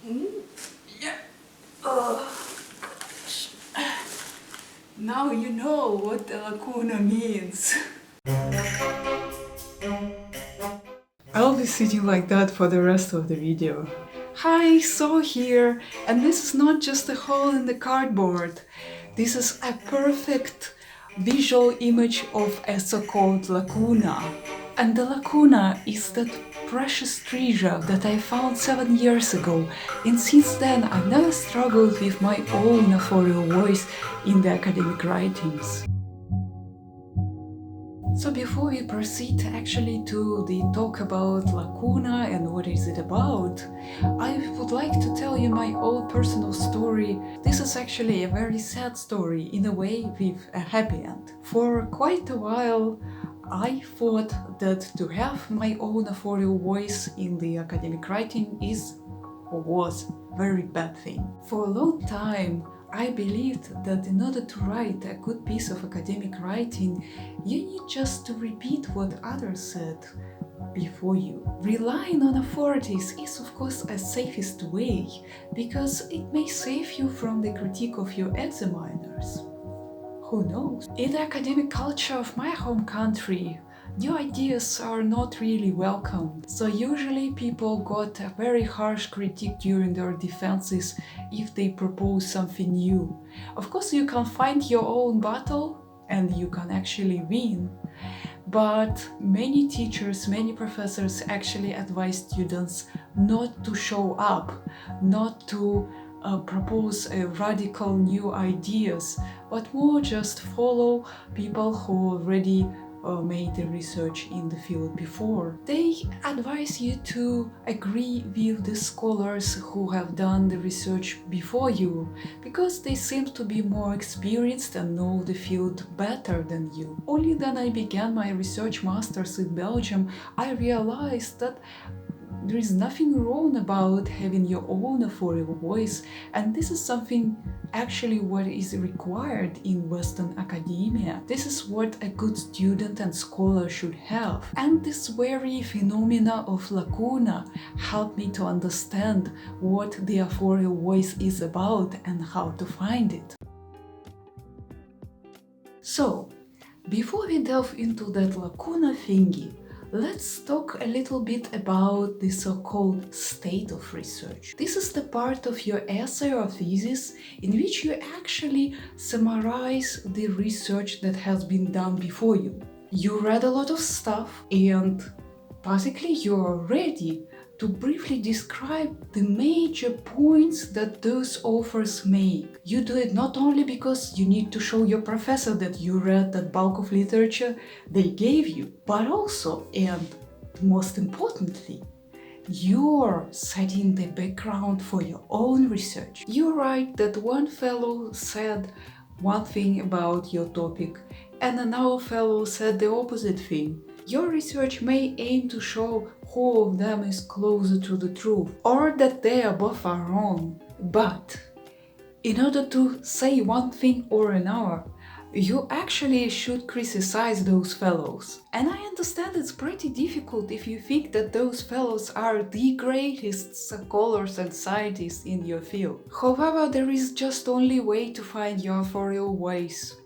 Yeah. Now you know what the lacuna means. I'll be sitting like that for the rest of the video. Hi, So here, and this is not just a hole in the cardboard. This is a perfect visual image of a so-called lacuna. And the lacuna is that precious treasure that I found 7 years ago, and since then I've never struggled with my own authorial voice in the academic writings. So before we proceed actually to the talk about Lacuna and what is it about, I would like to tell you my own personal story. This is actually a very sad story, in a way with a happy end. For quite a while, I thought that to have my own authorial voice in the academic writing is or was a very bad thing. For a long time, I believed that in order to write a good piece of academic writing, you need just to repeat what others said before you. Relying on authorities is of course a safest way, because it may save you from the critique of your examiners. Who knows? In the academic culture of my home country, new ideas are not really welcome, so usually people got a very harsh critique during their defenses if they propose something new. Of course, you can find your own battle and you can actually win, but many teachers, many professors actually advise students not to show up, not to propose radical new ideas, but more just follow people who already made the research in the field before. They advise you to agree with the scholars who have done the research before you, because they seem to be more experienced and know the field better than you. Only then I began my research masters in Belgium, I realized that there is nothing wrong about having your own authorial voice, and this is something actually what is required in Western academia. This is what a good student and scholar should have. And this very phenomena of lacuna helped me to understand what the authorial voice is about and how to find it. So, before we delve into that lacuna thingy, let's talk a little bit about the so-called state of research. This is the part of your essay or thesis in which you actually summarize the research that has been done before you. You read a lot of stuff and basically you're ready to briefly describe the major points that those authors make. You do it not only because you need to show your professor that you read that bulk of literature they gave you, but also, and most importantly, you're setting the background for your own research. You write that one fellow said one thing about your topic and another fellow said the opposite thing. Your research may aim to show who of them is closer to the truth, or that they are both are wrong. But in order to say one thing or another, you actually should criticize those fellows. And I understand it's pretty difficult if you think that those fellows are the greatest scholars and scientists in your field. However, there is just only way to find your authorial voice.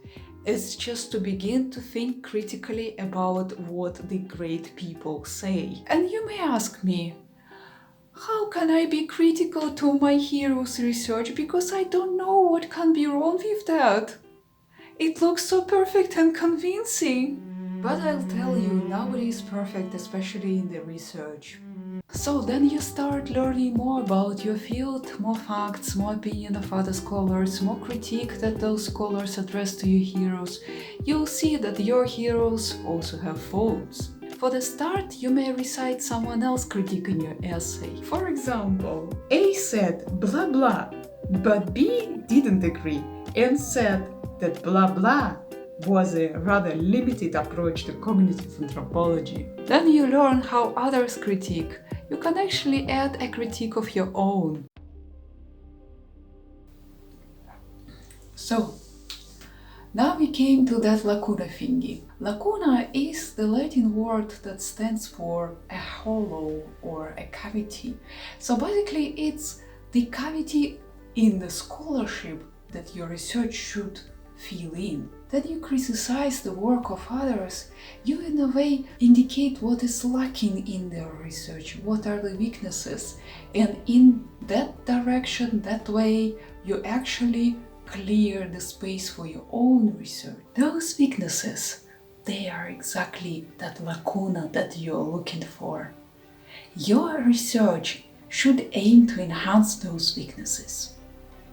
It's just to begin to think critically about what the great people say. And you may ask me, how can I be critical to my hero's research, because I don't know what can be wrong with that? It looks so perfect and convincing. But I'll tell you, nobody is perfect, especially in the research. So then you start learning more about your field, more facts, more opinion of other scholars, more critique that those scholars address to your heroes. You'll see that your heroes also have faults. For the start, you may recite someone else's critique in your essay. For example, A said blah blah, but B didn't agree and said that blah blah was a rather limited approach to cognitive anthropology. Then you learn how others critique. You can actually add a critique of your own. So, now we came to that lacuna thingy. Lacuna is the Latin word that stands for a hollow or a cavity. So basically it's the cavity in the scholarship that your research should fill in. Then you criticize the work of others. You in a way indicate what is lacking in their research, what are the weaknesses, and in that direction, that way, you actually clear the space for your own research. Those weaknesses, they are exactly that lacuna that you're looking for. Your research should aim to enhance those weaknesses,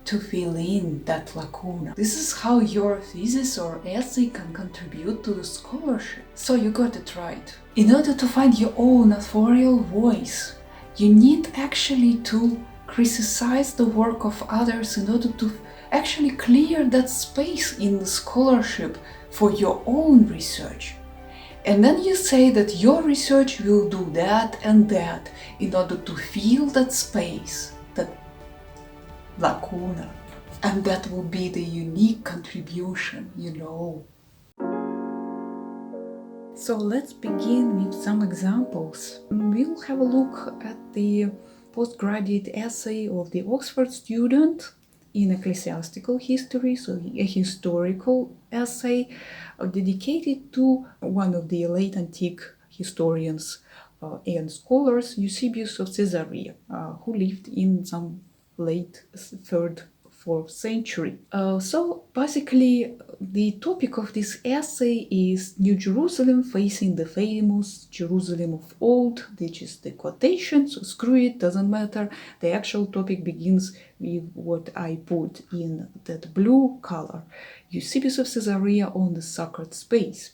to fill in that lacuna. This is how your thesis or essay can contribute to the scholarship. So you got it right. In order to find your own authorial voice, you need actually to criticize the work of others in order to actually clear that space in the scholarship for your own research. And then you say that your research will do that and that in order to fill that space, that lacuna. And that will be the unique contribution, you know. So let's begin with some examples. We'll have a look at the postgraduate essay of the Oxford student in ecclesiastical history, so a historical essay dedicated to one of the late antique historians and scholars, Eusebius of Caesarea, who lived in some late 3rd, 4th century. So basically, the topic of this essay is New Jerusalem facing the famous Jerusalem of old, which is the quotation, so screw it, doesn't matter. The actual topic begins with what I put in that blue color, Eusebius of Caesarea on the sacred space.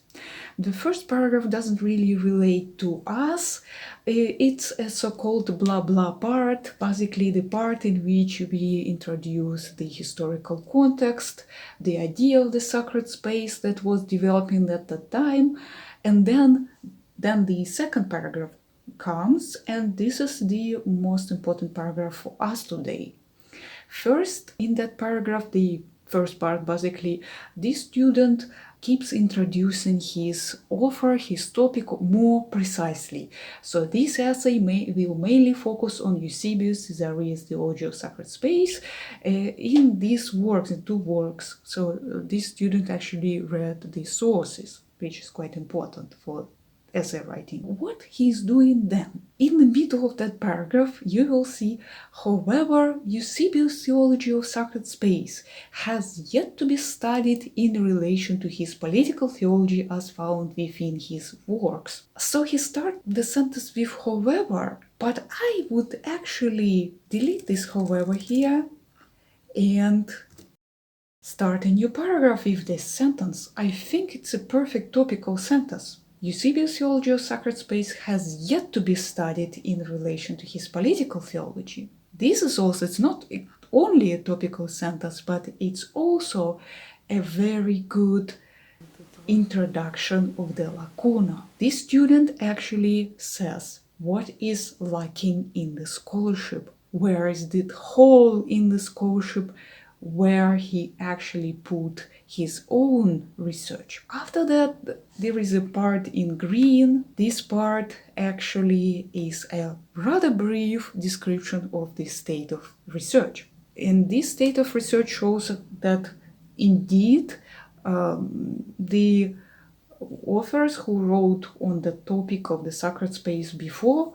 The first paragraph doesn't really relate to us. It's a so-called blah blah part, basically the part in which we introduce the historical context, the idea of the sacred space that was developing at that time, and then the second paragraph comes, and this is the most important paragraph for us today. First, in that paragraph, the first part, basically, this student keeps introducing his author, his topic more precisely. So this essay will mainly focus on Eusebius Caesarea's Theology of Sacred Space in these works, in 2 works. So this student actually read the sources, which is quite important for essay writing. What he's doing then? In the middle of that paragraph, you will see, however, Eusebius' theology of sacred space has yet to be studied in relation to his political theology as found within his works. So he starts the sentence with however, but I would actually delete this however here and start a new paragraph with this sentence. I think it's a perfect topical sentence. Eusebius' theology of sacred space has yet to be studied in relation to his political theology. This is also, it's not only a topical sentence, but it's also a very good introduction of the lacuna. This student actually says what is lacking in the scholarship, where is the hole in the scholarship where he actually put his own research. After that, there is a part in green. This part actually is a rather brief description of the state of research. And this state of research shows that indeed the authors who wrote on the topic of the sacred space before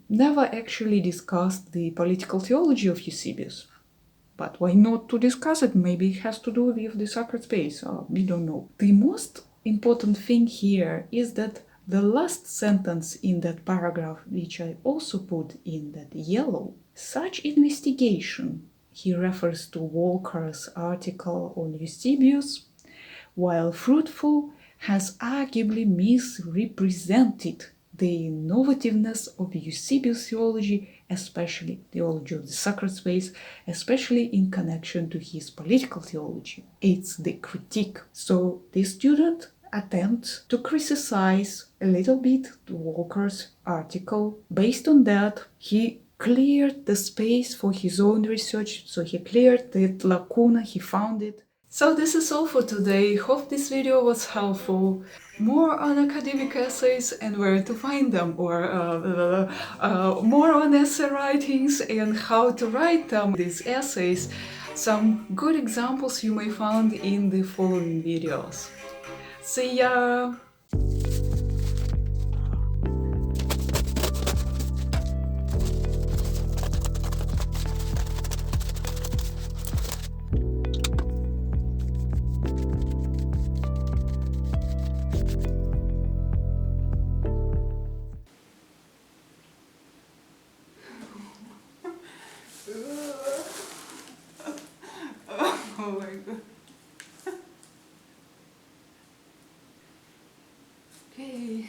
never actually discussed the political theology of Eusebius. But why not to discuss it? Maybe it has to do with the sacred space. We don't know. The most important thing here is that the last sentence in that paragraph, which I also put in that yellow, such investigation, he refers to Walker's article on Eusebius, while fruitful, has arguably misrepresented the innovativeness of Eusebius' theology, especially theology of the sacred space, especially in connection to his political theology. It's the critique. So the student attempts to criticize a little bit Walker's article. Based on that, he cleared the space for his own research, so he cleared the lacuna, he found it. So this is all for today. Hope this video was helpful. More on academic essays and where to find them, or more on essay writings and how to write them, these essays. Some good examples you may find in the following videos. See ya! Oh my god. Okay.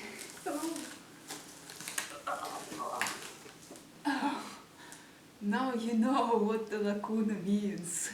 Now you know what the Lacuna means.